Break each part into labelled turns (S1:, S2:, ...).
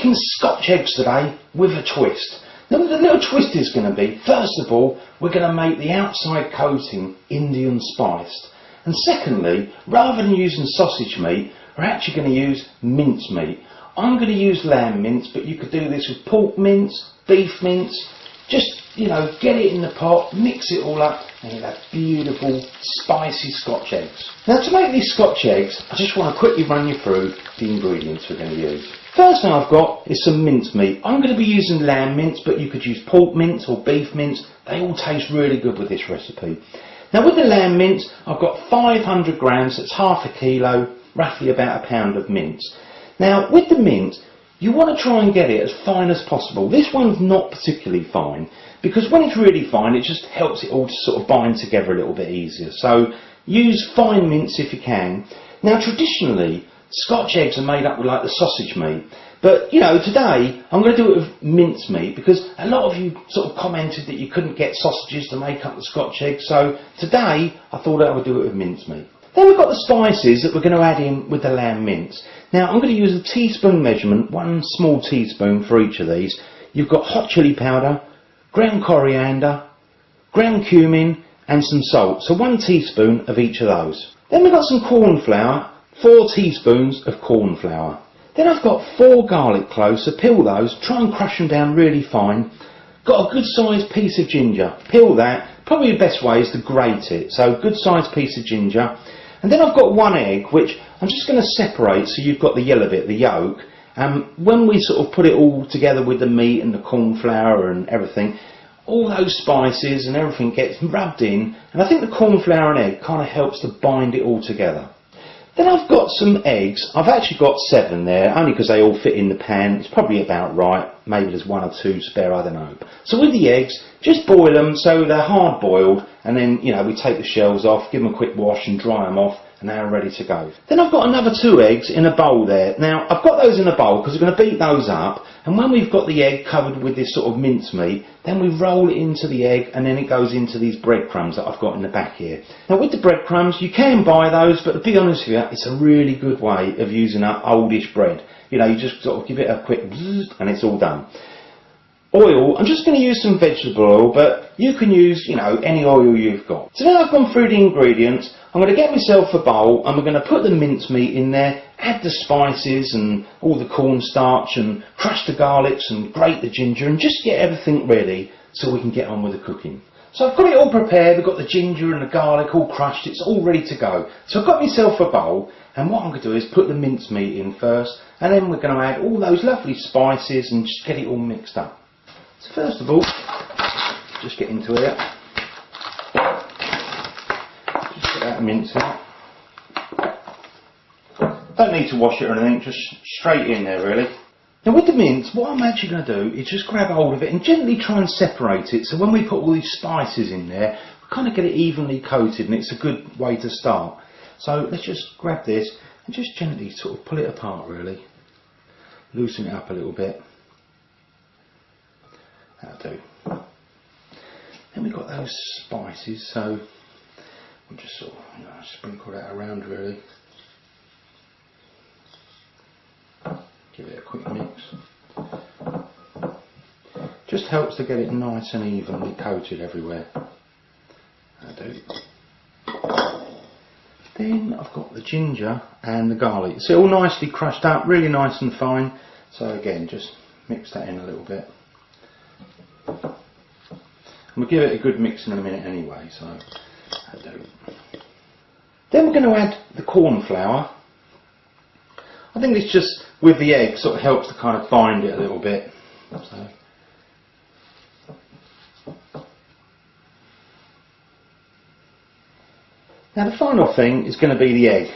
S1: making Scotch eggs today with a twist. Now what the little twist is going to be, first of all, we're going to make the outside coating Indian spiced. And secondly, rather than using sausage meat, we're actually going to use mince meat. I'm going to use lamb mince, but you could do this with pork mince, beef mince. Just, you know, get it in the pot, mix it all up, and you'll have beautiful, spicy Scotch eggs. Now to make these Scotch eggs, I just want to quickly run you through the ingredients we're going to use. First thing I've got is some mince meat. I'm going to be using lamb mince, but you could use pork mince or beef mince. They all taste really good with this recipe. Now with the lamb mince, I've got 500 grams, that's half a kilo, roughly about a pound of mince. Now with the mince, you want to try and get it as fine as possible. This one's not particularly fine, because when it's really fine, it just helps it all to sort of bind together a little bit easier. So use fine mince if you can. Now traditionally, Scotch eggs are made up with like the sausage meat, but you know, today I'm going to do it with mince meat because a lot of you sort of commented that you couldn't get sausages to make up the Scotch eggs, so today I thought I would do it with mince meat. Then we've got the spices that we're going to add in with the lamb mince. Now I'm going to use a teaspoon measurement, 1 small teaspoon for each of these. You've got hot chili powder, ground coriander, ground cumin and some salt, so 1 teaspoon of each of those. Then we've got some corn flour, 4 teaspoons of corn flour. Then I've got 4 garlic cloves, so peel those, try and crush them down really fine. Got a good sized piece of ginger, peel that. Probably the best way is to grate it, so good sized piece of ginger. And then I've got 1 egg, which I'm just going to separate so you've got the yellow bit, the yolk. When we sort of put it all together with the meat and the corn flour and everything, all those spices and everything gets rubbed in, and I think the corn flour and egg kind of helps to bind it all together. Then I've got some eggs. I've actually got 7 there, only because they all fit in the pan. It's probably about right. Maybe there's 1 or 2 spare, I don't know. So with the eggs, just boil them so they're hard boiled, and then, you know, we take the shells off, give them a quick wash and dry them off, and they're ready to go. Then I've got another 2 eggs in a bowl there. Now I've got those in a bowl because we're going to beat those up, and when we've got the egg covered with this sort of mince meat, then we roll it into the egg and then it goes into these breadcrumbs that I've got in the back here. Now with the breadcrumbs, you can buy those, but to be honest with you, it's a really good way of using up oldish bread. You know, you just sort of give it a quick bzzz and it's all done. Oil, I'm just going to use some vegetable oil, but you can use, you know, any oil you've got. So now I've gone through the ingredients, I'm going to get myself a bowl and we're going to put the mincemeat in there, add the spices and all the cornstarch and crush the garlics and grate the ginger and just get everything ready so we can get on with the cooking. So I've got it all prepared, we've got the ginger and the garlic all crushed, it's all ready to go. So I've got myself a bowl, and what I'm going to do is put the mincemeat in first, and then we're going to add all those lovely spices and just get it all mixed up. So first of all, just get into it. Just get that mince out. Don't need to wash it or anything, just straight in there really. Now with the mince, what I'm actually going to do is just grab hold of it and gently try and separate it, so when we put all these spices in there, we kind of get it evenly coated, and it's a good way to start. So let's just grab this and just gently sort of pull it apart really. Loosen it up a little bit. That'll do. Then we've got those spices, so we'll just sort of, you know, sprinkle that around really. Give it a quick mix. Just helps to get it nice and evenly coated everywhere. That'll do. Then I've got the ginger and the garlic. It's all nicely crushed up, really nice and fine. So again, just mix that in a little bit. And we'll give it a good mix in a minute anyway, so that'll do. Then we're going to add the corn flour. I think it's just with the egg sort of helps to kind of bind it a little bit. So. Now the final thing is going to be the egg.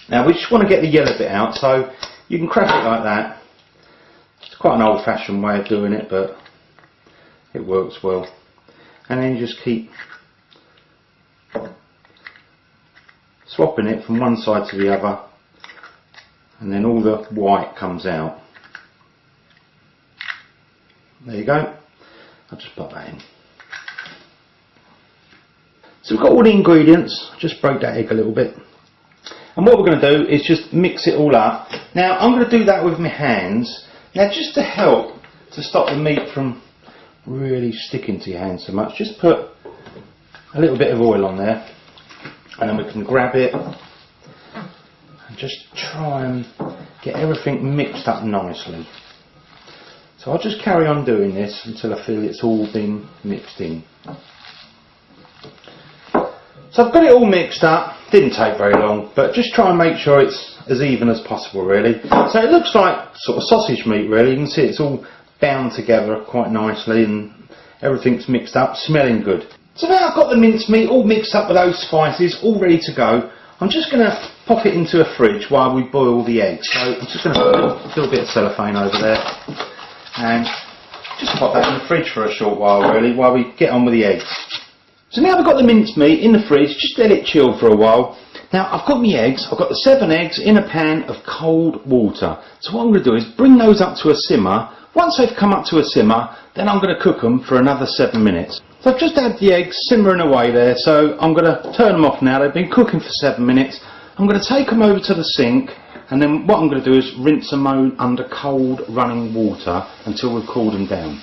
S1: Now we just want to get the yellow bit out, so you can crack it like that. It's quite an old-fashioned way of doing it, but it works well. And then you just keep swapping it from one side to the other, and then all the white comes out. There you go. I'll just put that in. So we've got all the ingredients. Just break that egg a little bit. And what we're going to do is just mix it all up. Now I'm going to do that with my hands, Now just to help to stop the meat from really sticking to your hand so much, just put a little bit of oil on there, and then we can grab it and just try and get everything mixed up nicely. So I'll just carry on doing this until I feel it's all been mixed in. So I've got it all mixed up, didn't take very long, but just try and make sure it's as even as possible really. So it looks like sort of sausage meat really, you can see it's all bound together quite nicely and everything's mixed up, smelling good. So now I've got the mincemeat all mixed up with those spices, all ready to go. I'm just going to pop it into a fridge while we boil the eggs. So I'm just going to put a little bit of cellophane over there and just pop that in the fridge for a short while really, while we get on with the eggs. So now I've got the mincemeat in the fridge, just let it chill for a while. Now I've got my eggs, I've got the 7 eggs in a pan of cold water. So what I'm going to do is bring those up to a simmer. Once they've come up to a simmer, then I'm going to cook them for another 7 minutes. So I've just had the eggs simmering away there, so I'm going to turn them off now. They've been cooking for 7 minutes. I'm going to take them over to the sink, and then what I'm going to do is rinse them under cold running water until we've cooled them down.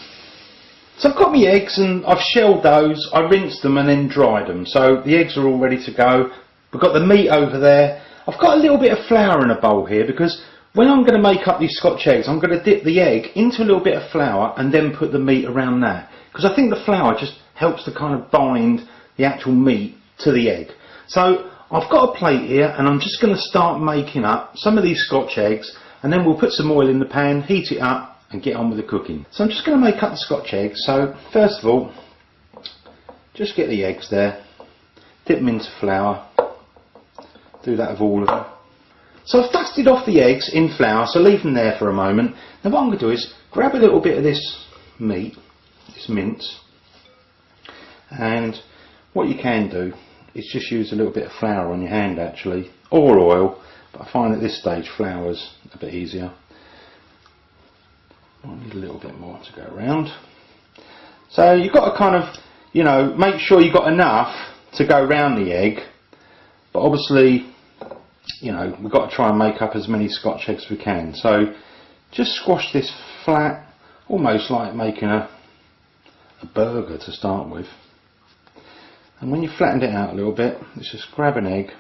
S1: So I've got my eggs and I've shelled those, I rinsed them and then dried them. So the eggs are all ready to go. We've got the meat over there. I've got a little bit of flour in a bowl here because when I'm going to make up these Scotch eggs, I'm going to dip the egg into a little bit of flour and then put the meat around that. Because I think the flour just helps to kind of bind the actual meat to the egg. So I've got a plate here and I'm just going to start making up some of these Scotch eggs, and then we'll put some oil in the pan, heat it up and get on with the cooking. So I'm just going to make up the Scotch eggs. So first of all, just get the eggs there, dip them into flour, do that with all of them. So I've dusted off the eggs in flour, so leave them there for a moment. Now what I'm going to do is grab a little bit of this meat, this mince, and what you can do is just use a little bit of flour on your hand actually, or oil, but I find at this stage flour's a bit easier. I need a little bit more to go around. So you've got to kind of, you know, make sure you've got enough to go around the egg, but obviously, you know, we've got to try and make up as many Scotch eggs as we can. So just squash this flat, almost like making a burger to start with. And when you've flattened it out a little bit, let's just grab an egg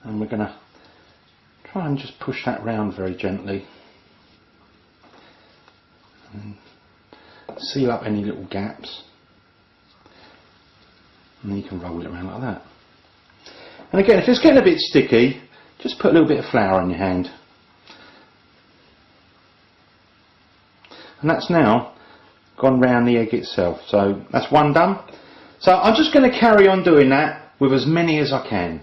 S1: and we're going to try and just push that round very gently and seal up any little gaps, and then you can roll it around like that. And again, if it's getting a bit sticky, just put a little bit of flour on your hand. And that's now gone round the egg itself. So that's one done. So I'm just going to carry on doing that with as many as I can.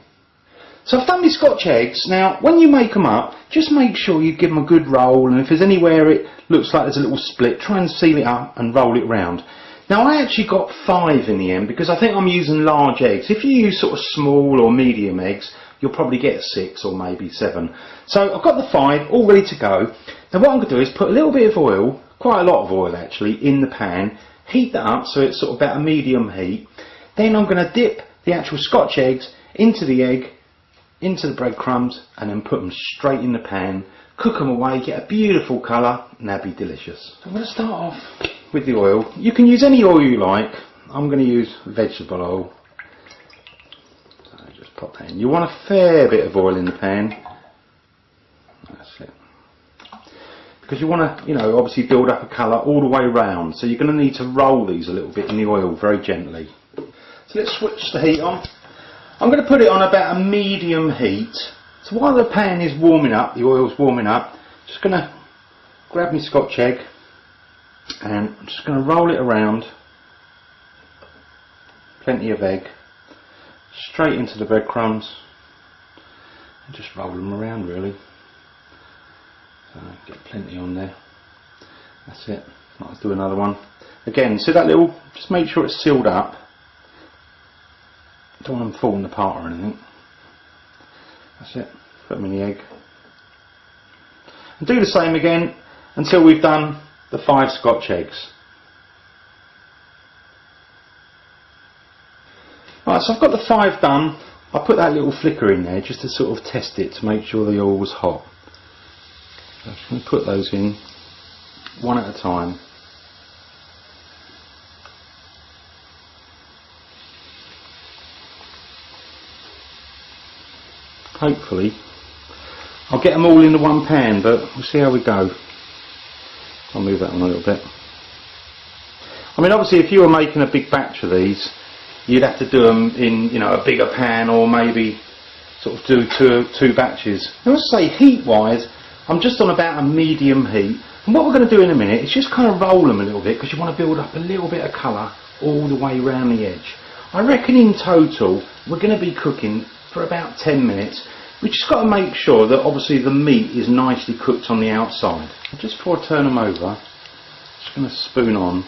S1: So I've done my Scotch eggs. Now when you make them up, just make sure you give them a good roll, and if there's anywhere it looks like there's a little split, try and seal it up and roll it round. Now I actually got 5 in the end because I think I'm using large eggs. If you use sort of small or medium eggs, you'll probably get 6 or maybe 7. So I've got the 5 all ready to go. Now what I'm going to do is put a little bit of oil, quite a lot of oil actually, in the pan, heat that up so it's sort of about a medium heat. Then I'm going to dip the actual Scotch eggs into the egg, into the breadcrumbs, and then put them straight in the pan, cook them away, get a beautiful colour, and they'll be delicious. So I'm going to start off with the oil. You can use any oil you like. I'm going to use vegetable oil. So just pop that in. You want a fair bit of oil in the pan. That's it. Because you want to, you know, obviously build up a colour all the way round. So you're going to need to roll these a little bit in the oil very gently. So let's switch the heat on. I'm going to put it on about a medium heat. So while the pan is warming up, the oil's warming up, just going to grab my Scotch egg and I'm just going to roll it around, plenty of egg, straight into the breadcrumbs, and just roll them around really. So get plenty on there. That's it. Let's do another one. Again, see that little, just make sure it's sealed up. Don't want them falling apart or anything. That's it. Put them in the egg. And do the same again until we've done the 5 Scotch eggs. Right, so I've got the 5 done. I put that little flicker in there just to sort of test it to make sure the oil was hot. So I'm just going to put those in one at a time. Hopefully I'll get them all into one pan, but we'll see how we go. I'll move that one a little bit. I mean, obviously if you were making a big batch of these, you'd have to do them in, you know, a bigger pan, or maybe sort of do two batches. I must say, heat wise, I'm just on about a medium heat, and what we're going to do in a minute is just kind of roll them a little bit, because you want to build up a little bit of colour all the way around the edge. I reckon in total we're going to be cooking for about 10 minutes. We just got to make sure that obviously the meat is nicely cooked on the outside. Just before I turn them over, I'm just going to spoon on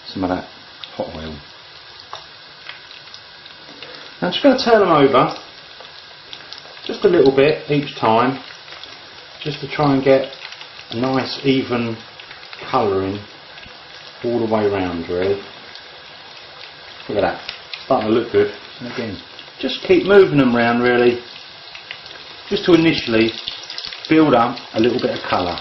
S1: some of that hot oil. Now I'm just going to turn them over just a little bit each time, just to try and get a nice even colouring all the way around, really. Look at that, starting to look good. And again, just keep moving them around, really, just to initially build up a little bit of colour.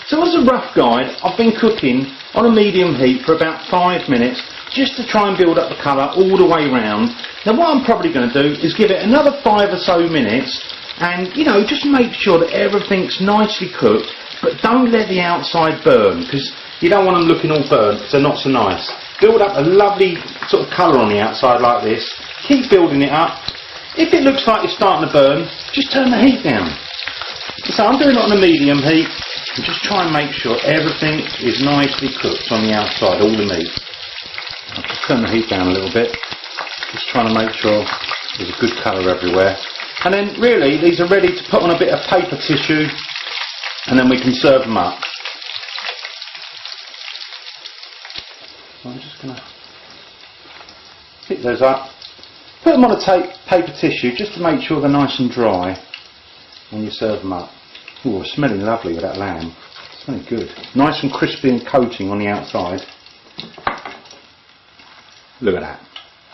S1: So as a rough guide, I've been cooking on a medium heat for about 5 minutes, just to try and build up the colour all the way around. Now what I'm probably going to do is give it another 5 or so minutes, and you know, just make sure that everything's nicely cooked, but don't let the outside burn, because you don't want them looking all burnt, because they're not so nice. Build up a lovely sort of colour on the outside like this. Keep building it up. If it looks like it's starting to burn, just turn the heat down. So I'm doing it on a medium heat, and just try and make sure everything is nicely cooked on the outside, all the meat. I'll just turn the heat down a little bit, just trying to make sure there's a good colour everywhere. And then really these are ready to put on a bit of paper tissue, and then we can serve them up. So I'm just going to pick those up, put them on a paper tissue just to make sure they're nice and dry when you serve them up. Oh, smelling lovely with that lamb. Smelling good. Nice and crispy and coating on the outside. Look at that.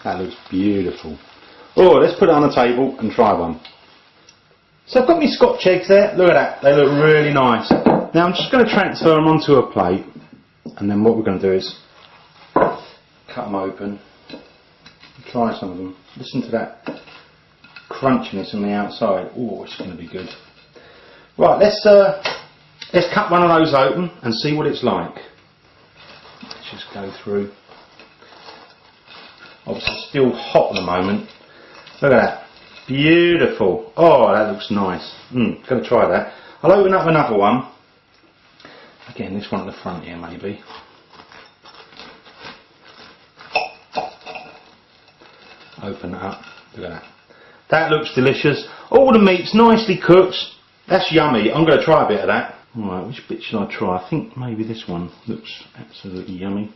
S1: That looks beautiful. Oh, let's put it on the table and try one. So I've got my Scotch eggs there. Look at that. They look really nice. Now I'm just going to transfer them onto a plate, and then what we're going to do is cut them open. Try some of them. Listen to that crunchiness on the outside. Oh, it's going to be good. Right, let's cut one of those open and see what it's like. Let's just go through. Obviously it's still hot at the moment. Look at that. Beautiful. Oh, that looks nice. Going to try that. I'll open up another one. Again, this one at the front here maybe. Open it up. Look at that. That looks delicious. All the meat's nicely cooked. That's yummy. I'm going to try a bit of that. Alright, which bit should I try? I think maybe this one looks absolutely yummy.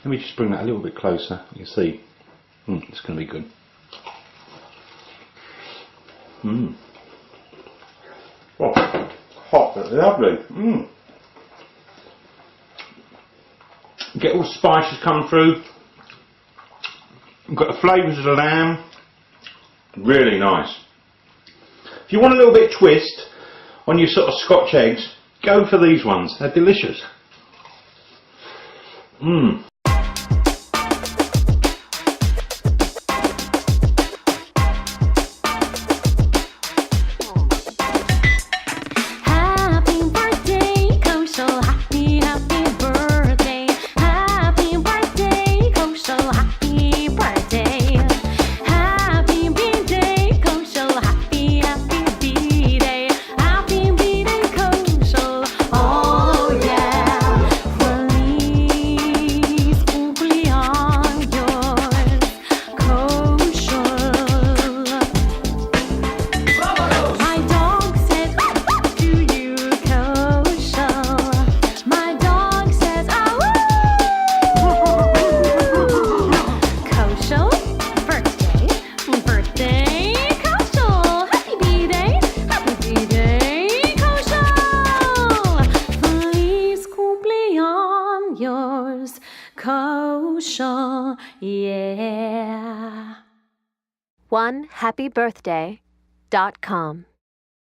S1: Let me just bring that a little bit closer. You can see. It's going to be good. Oh, hot but lovely. Get all the spices come through. You've got the flavours of the lamb. Really nice. If you want a little bit of twist on your sort of Scotch eggs, go for these ones. They're delicious.
S2: Happy birthday, Kausal. Happy, happy birthday. Happy birthday, Kausal. Happy birthday. Happy birthday, Kausal. Happy, happy birthday. Happy birthday, Kausal. Oh yeah. Feliz cumpleaños, Kausal. My dog says to you, Kausal. My dog says, Kausal, birthday, birthday, Kausal. Happy birthday, Kausal. Feliz cumpleaños, Kausal, yeah.
S3: OneHappyBirthday.com